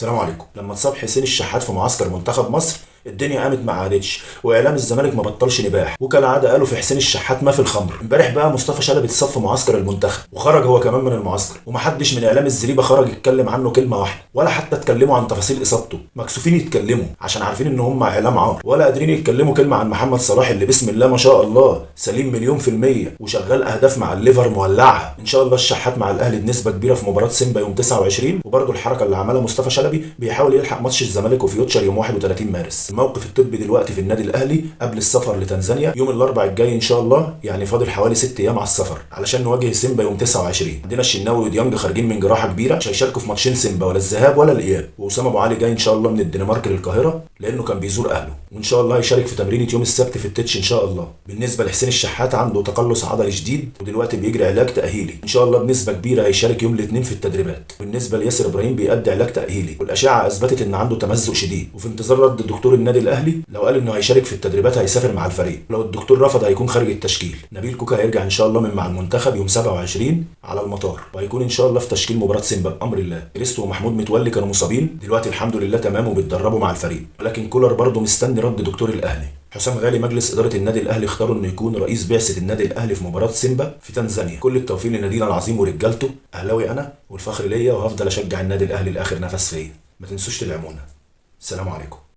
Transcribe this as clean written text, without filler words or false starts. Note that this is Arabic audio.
السلام عليكم. لما اتصاب حسين الشحات في معسكر منتخب مصر الدنيا قامت ما عادتش، واعلام الزمالك ما بطلش نباح، وكالعاده قالوا في حسين الشحات ما في الخمر. امبارح بقى مصطفى شلبي اتصاب في معسكر المنتخب وخرج هو كمان من المعسكر، ومحدش من اعلام الزريبه خرج يتكلم عنه كلمه واحده، ولا حتى اتكلموا عن تفاصيل اصابته. مكسوفين يتكلموا عشان عارفين ان هم اعلام عار، ولا قادرين يتكلموا كلمه عن محمد صلاح اللي بسم الله ما شاء الله سليم مليون في الميه وشغال اهداف مع الليفر مولعها. ان شاء الله الشحات مع الاهلي بنسبه كبيره في مباراه سيمبا يوم 29، وبرده الحركه اللي عملها مصطفى شلبي بيحاول يلحق ماتش الزمالك وفيوتشر يوم 31 مارس. الموقف الطبي دلوقتي في النادي الاهلي قبل السفر لتنزانيا يوم الاربعاء الجاي ان شاء الله، يعني فاضل حوالي 6 ايام على السفر علشان نواجه سيمبا يوم 29. عندنا الشناوي وديانج خارجين من جراحه كبيره، مش هيشاركوا في ماتشين سيمبا، ولا الذهاب ولا الاياب. واسامه ابو علي جاي ان شاء الله من الدنمارك للقاهره لانه كان بيزور اهله، وان شاء الله هيشارك في تمرينه يوم السبت في التتش ان شاء الله. بالنسبه لحسين الشحات عنده تقلص عضلي شديد ودلوقتي بيجري علاج تاهيلي، ان شاء الله بنسبه كبيره هيشارك يوم الاثنين في التدريبات. بالنسبه لياسر ابراهيم بيأدي علاج تاهيلي، والاشعه اثبتت ان عنده تمزق شديد، وفي انتظار رد دكتور النادي الاهلي. لو قال انه هيشارك في التدريبات هيسافر مع الفريق، لو الدكتور رفض هيكون خارج التشكيل. نبيل كوكا هيرجع ان شاء الله من مع المنتخب يوم 27 على المطار، وهيكون ان شاء الله في تشكيل مباراه سيمبا بامر الله. كريستو ومحمود متولي كانوا مصابين، دلوقتي الحمد لله تمام وبيتدربوا مع الفريق، ولكن كولر برضه مستني رد دكتور الاهلي. حسام غالي مجلس اداره النادي الاهلي اختاروا انه يكون رئيس بعثه النادي الاهلي في مباراه سيمبا في تنزانيا. كل التوفيق لنادينا العظيم ورجالته. اهلاوي انا والفخر ليا، وهفضل اشجع النادي الاهلي لاخر نفس فيا. ما تنسوش تدعمونا. السلام عليكم.